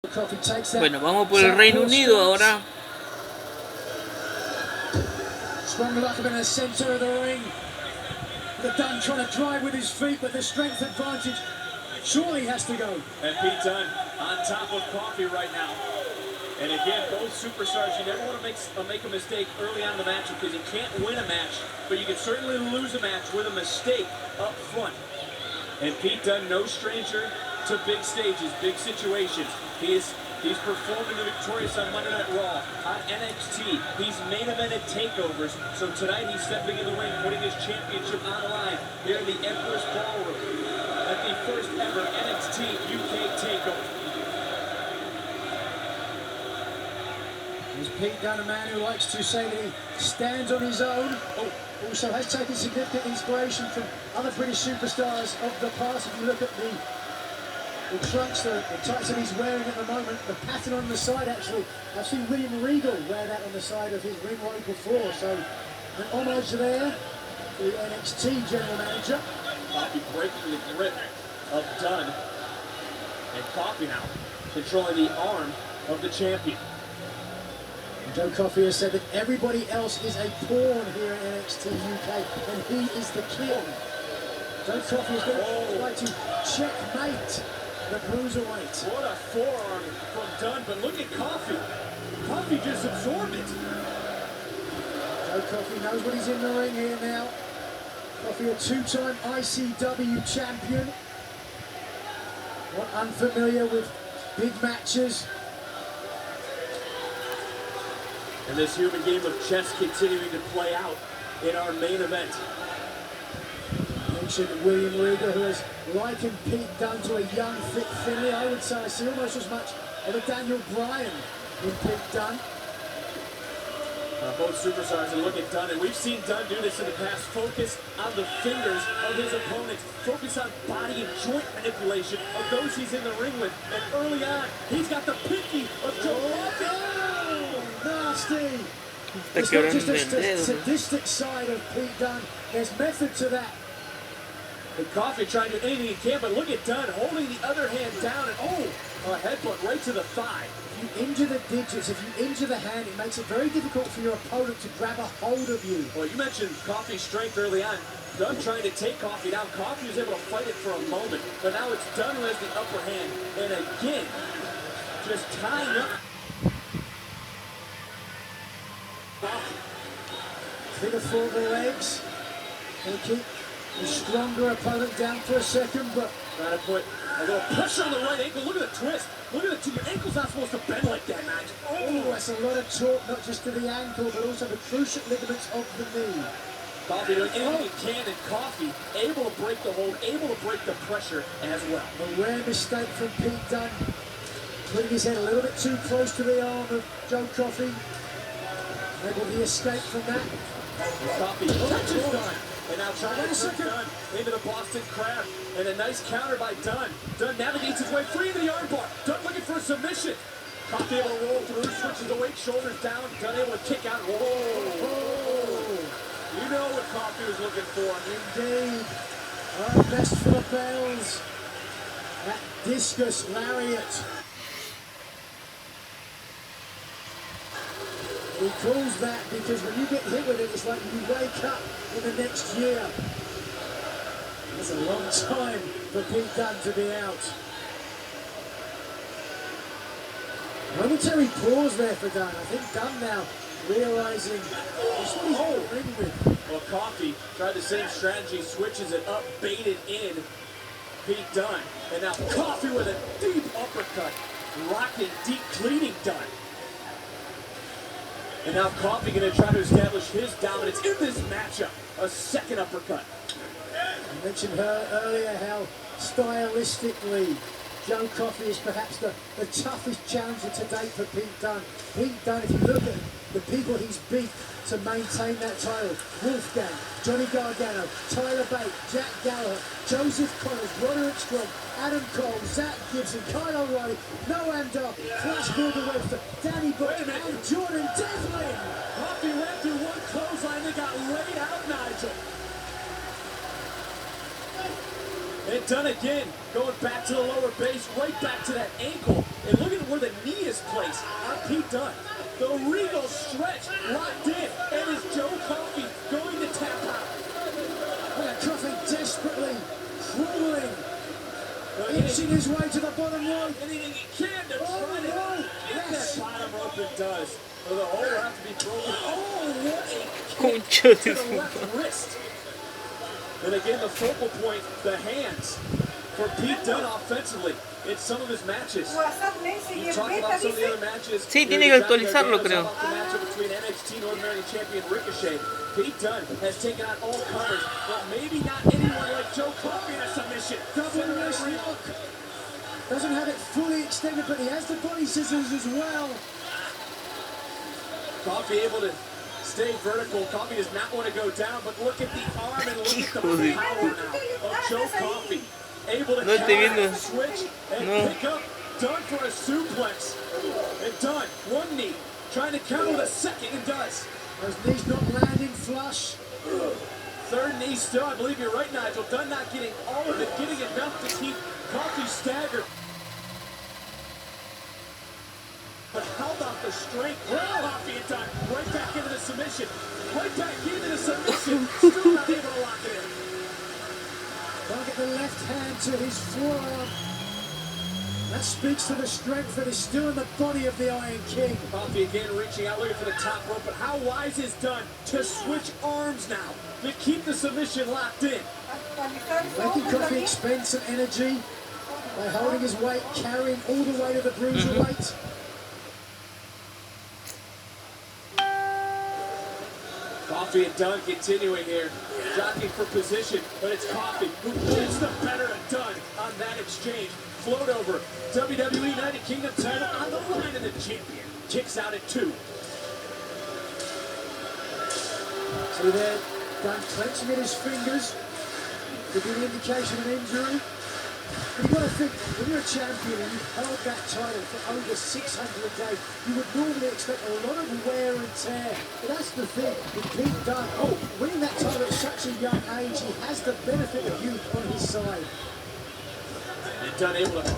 Bueno, vamos por el Reino Unido ahora. Sprung up in the center of the ring. The Dunn trying to drive with his feet, but the strength advantage surely has to go. And Pete Dunn on top of Coffee right now. And again, both superstars, you never want to make a mistake early on in the match because you can't win a match, but you can certainly lose a match with a mistake up front. And Pete Dunn, no stranger to big stages, big situations. He's performing the Victorious on Monday Night Raw, on NXT. He's main evented takeovers. So tonight he's stepping in the ring, putting his championship on the line here in the Empress Ballroom at the first ever NXT UK takeover. Is Pete Dunn a man who likes to say that he stands on his own? Also has taken significant inspiration from other British superstars of the past. If you look at the trunks, the tights that he's wearing at the moment, the pattern on the side actually, I've seen William Regal wear that on the side of his ring robe before, so an homage there to the NXT general manager. Coffee breaking the grip of Dunn, and Coffee now controlling the arm of the champion. And Joe Coffey has said that everybody else is a pawn here in NXT UK, and he is the king. Joe Coffey is going to try to checkmate the cruiserweight. What a forearm from Dunn, but look at Coffey. Coffey just absorbed it. Joe Coffey knows what he's in the ring here now. Coffey, a two-time ICW champion. Not unfamiliar with big matches. And this human game of chess continuing to play out in our main event. Mentioned William Regal, who has likened Pete Dunn to a young, fit Finley. I would say I see almost as much of a Daniel Bryan in Pete Dunn. Both superstars, and look at Dunn, and we've seen Dunn do this in the past. Focus on the fingers of his opponents. Focus on body and joint manipulation of those he's in the ring with. And early on, he's got the pinky of Joe Coffey. Nasty. It's not just a sadistic side of Pete Dunn. There's method to that. And Coffey trying to do anything he can, but look at Dunn holding the other hand down, and a headbutt right to the thigh. If you injure the digits, if you injure the hand, it makes it very difficult for your opponent to grab a hold of you. Well, you mentioned Coffey's strength early on. Dunn trying to take Coffey down. Coffey was able to fight it for a moment, but now it's Dunn who has the upper hand. And again, just tying up. Figure four of the legs. And keep the stronger opponent down for a second, but trying to put a little pressure on the right ankle. Look at the twist. Look at the your ankle's not supposed to bend like that, man. Oh, that's a lot of torque, not just to the ankle, but also the cruciate ligaments of the knee. Coffey doing anything he can, and Coffey able to break the hold, able to break the pressure as well. A rare mistake from Pete Dunn, putting his head a little bit too close to the arm of Joe Coffey. Able to escape from that. Coffey touches Dunn, and now trying to put Dunn into the Boston Crab, and a nice counter by Dunn. Dunn navigates his way free to the armbar. Dunn looking for a submission. Coffey able to roll through, switches the weight, shoulders down. Dunn able to kick out. Whoa! You know what Coffey was looking for. Indeed. Best for the bells. That discus lariat. He calls that because when you get hit with it, it's like you wake up in the next year. That's a long time for Pete Dunn to be out. Momentary pause there for Dunn. I think Dunn now realizing just what he's in the ring with. Well, Coffey tried the same strategy, switches it up, baited in Pete Dunn. And now Coffey with a deep uppercut, rocking, deep cleaning Dunn. And now Coffey going to try to establish his dominance in this matchup. A second uppercut. I mentioned earlier how stylistically Joe Coffey is perhaps the toughest challenger to date for Pete Dunn. Pete Dunn, if you look at the people he's beat to maintain that title, Wolfgang, Johnny Gargano, Tyler Bate, Jack Gallagher, Joseph Connors, Roderick Strong, Adam Cole, Zach Gibson, Kyle O'Reilly, Noam Dar, Flash Gordon Webster, Danny Burke, and Jordan Devlin. Coffey ran through one clothesline and got laid out, Nigel. And Dunn again, going back to the lower base, right back to that ankle. And look at where the knee is placed on Pete Dunne. The regal stretch locked in. And is Joe Coffey going to tap out? Well, Coffey desperately crawling, inching his way to the bottom rope. Anything he can to try to get that bottom rope and does. Or the hole will have to be broken. Oh, what a Concha kick to de the su left wrist. And again, the focal point, the hands for Pete Dunne offensively in some of his matches. You talk about some of the other matches. Sí, tiene que actualizarlo, creo. The matchup between NXT North American Champion Ricochet. Pete Dunne has taken out all comers, but maybe not anyone like Joe Coffey in a submission. Doesn't have it fully extended, but he has the body scissors as well. Coffey able to stay vertical. Coffey does not want to go down, but look at the arm and look at the power now of Joe Coffey. Able to counter, switch, and pick up Dunne for a suplex. And Dunne, one knee, trying to counter with a second, and does. Those knees not landing flush. Third knee still, I believe you're right, Nigel. Dunne not getting all of it, getting enough to keep Coffey staggered. But how about the strength? Coffey and Dunne right back into the submission. Right back into the submission. Still not able to lock it in. Don't get the left hand to his forearm. That speaks to the strength that is still in the body of the Iron King. Coffey again reaching out, looking for the top rope, but how wise is Dunne to switch arms now to keep the submission locked in? Making Coffey expend some energy by holding his weight, carrying all the weight of the bruiserweight. Coffey and Dunne continuing here, jockeying for position, but it's Coffey who gets the better of Dunne on that exchange. Float over, WWE United Kingdom title on the line, and the champion kicks out at 2. See there, Dunne clenching at his fingers. Could be an indication of injury. But you've got to think, when you're a champion and you've held that title for over 600 days, you would normally expect a lot of wear and tear. But that's the thing with Pete Dunne. Winning that title at such a young age, he has the benefit of youth on his side. And Dunne able to,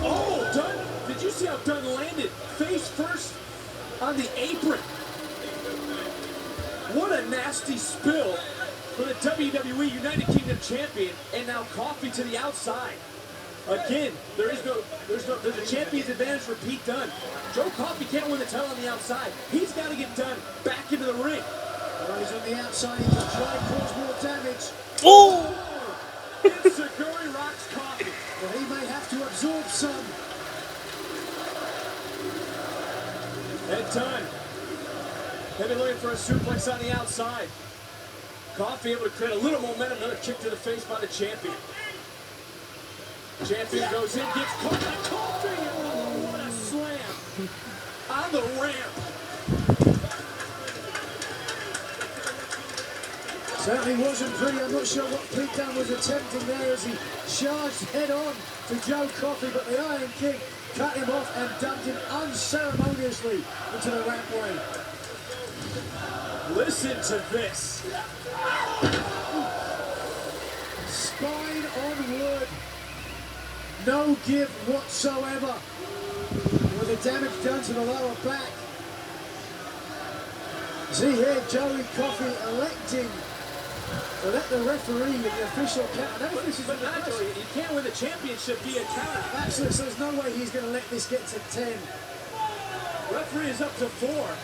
Dunne, did you see how Dunne landed face first on the apron? What a nasty spill for the WWE United Kingdom champion, and now Coffey to the outside. Again, there's a champion's advantage for Pete Dunne. Joe Coffey can't win the title on the outside. He's got to get Dunne back into the ring. Well, he's on the outside, he can try and cause more damage. And Seguri rocks Coffey. Well, he may have to absorb some. And Dunne, they've been looking for a suplex on the outside. Coffey able to create a little momentum, another kick to the face by the champion. Champion goes in, gets caught by Coffey. Oh, what a slam on the ramp. Certainly wasn't pretty. I'm not sure what Pete Dunne was attempting there as he charged head on to Joe Coffey, but the Iron King cut him off and dumped him unceremoniously into the rampway. Listen to this. Spine on wood. No give whatsoever. With the damage done to the lower back. See here, Joey Coffey electing to let the referee and the official count. But Nigel, you can't win the championship via count. Absolutely, so there's no way he's going to let this get to 10. Referee is up to 4.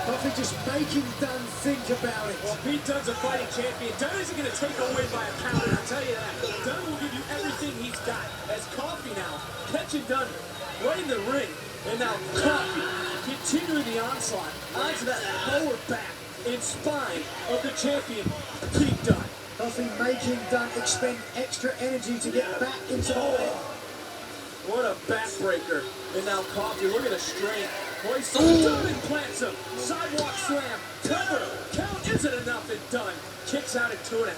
Coffey just making Dunne think about it. Well, Pete Dunne's a fighting champion. Dunne isn't going to take a win by a count, I'll tell you that. Dunne will give you everything he's got. As Coffey now catching Dunne right in the ring. And now Coffey continuing the onslaught onto that lower back and spine of the champion, Pete Dunne. Coffey making Dunne expend extra energy to get back into the ring. What a backbreaker. And now Coffey, look at the strength. Hoist Dunne and plants him. Sidewalk slam. Cover. Count isn't enough, and Dunne kicks out at 2.5.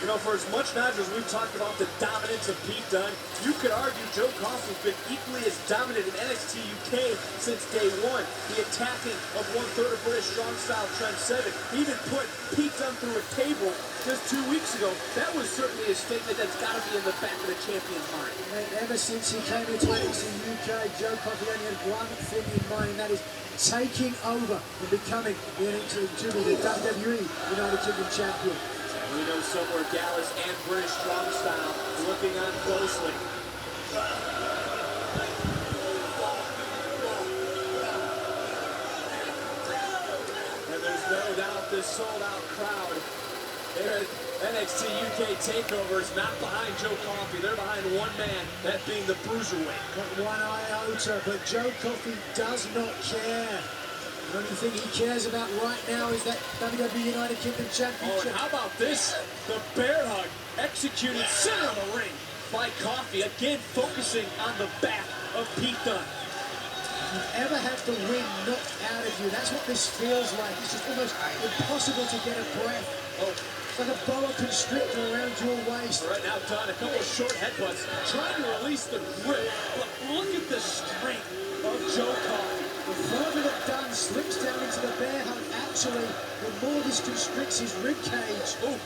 You know, for as much, Nigel, as we've talked about the dominance of Pete Dunne, you could argue Joe Coffey's been equally as dominant in NXT UK since day one. The attacking of one-third of British Strong Style Trent Seven. He even put Pete Dunne through a table just 2 weeks ago. That was certainly a statement that's got to be in the back of the champion's mind. And ever since he came into NXT UK, Joe Coffey only had one thing in mind, and that is taking over and becoming the WWE United Kingdom champion. We know somewhere Dallas and British Strong Style looking on closely. And there's no doubt this sold-out crowd here at NXT UK TakeOver is not behind Joe Coffey. They're behind one man, that being the Bruiserweight. Not one iota, but Joe Coffey does not care. The only thing he cares about right now is that WWE United Kingdom Oh, Championship. and how about this? The bear hug executed center of the ring by Coffey, again focusing on the back of Pete Dunne. If you ever have the wind knocked out of you, that's what this feels like. It's just almost impossible to get a breath. Oh, It's like a boa constrictor around your waist. right now, Dunne, a couple of short headbutts, trying to release the grip. But look at the strength of Joe Coffey. The further that Dunne slips down into the bear hug, actually, the more this constricts his rib cage. Oh,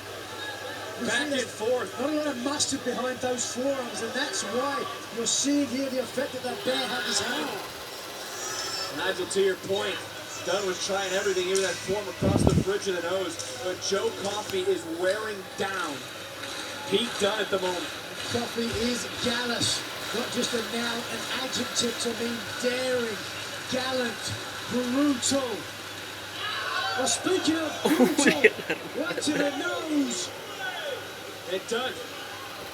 back and forth. Not a lot of mustard behind those forearms, and that's why you're seeing here the effect that that bear hug is having. Nigel, to your point, Dunne was trying everything, even that form across the bridge of the nose. But Joe Coffey is wearing down Pete Dunne at the moment. Coffey is gallus, not just a noun, an adjective to mean daring, gallant, brutal. Well, speaking of brutal, right to the nose. And Dunne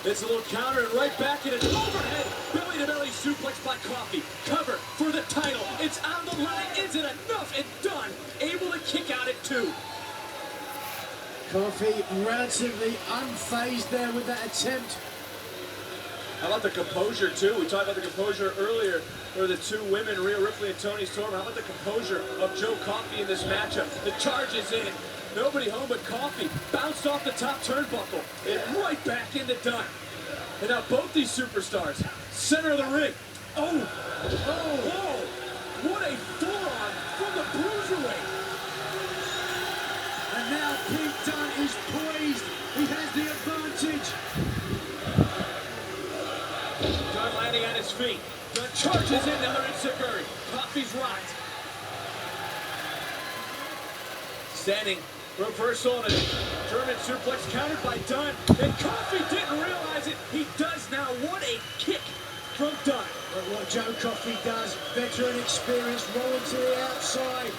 gets a little counter and right back in an overhead belly-to-belly suplex by Coffey. Cover for the title. It's on the line. Is it enough? And Dunne able to kick out at 2. Coffey relatively unfazed there with that attempt. How about the composure, too? We talked about the composure earlier for the two women, Rhea Ripley and Toni Storm. How about the composure of Joe Coffey in this matchup? The charge is in. Nobody home but Coffey. Bounced off the top turnbuckle and right back into Dunne. And now both these superstars, center of the ring. Oh, whoa. What a forearm from the Bruiserweight. And now Pete Dunne is poised. He has the advantage. Dunne landing on his feet. Dunne charges in, now they're in Siguri. Coffey's rocked. Standing reversal and a German suplex countered by Dunne. And Coffey didn't realize it. He does now. What a kick from Dunne. But what Joe Coffey does, veteran experience, rolling to the outside.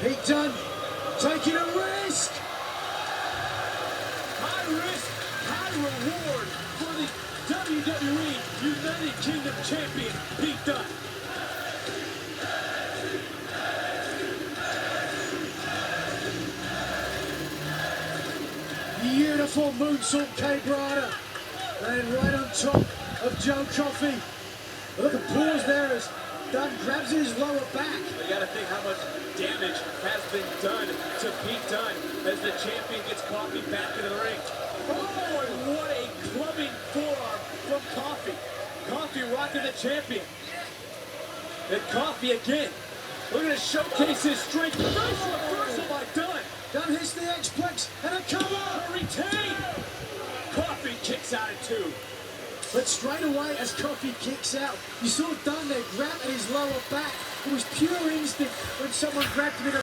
Pete Dunne taking a risk. High risk, high reward for the WWE United Kingdom champion, Pete Dunne. Beautiful moonsault K-Brada. And right on top of Joe Coffey. Look at pause there as Dunne grabs his lower back. You got to think how much damage has been done to Pete Dunne as the champion gets Coffey back into the ring. Oh, and what a clubbing forearm from Coffey. Coffey rocking the champion. And Coffey again. We're going to showcase his strength. Nice reversal by Dunne. Dunne hits the X-Plex and a cover. A retain. Coffey kicks out at 2. But straight away as Coffey kicks out, you saw Dunne there grab at his lower back. It was pure instinct when someone grabbed him in a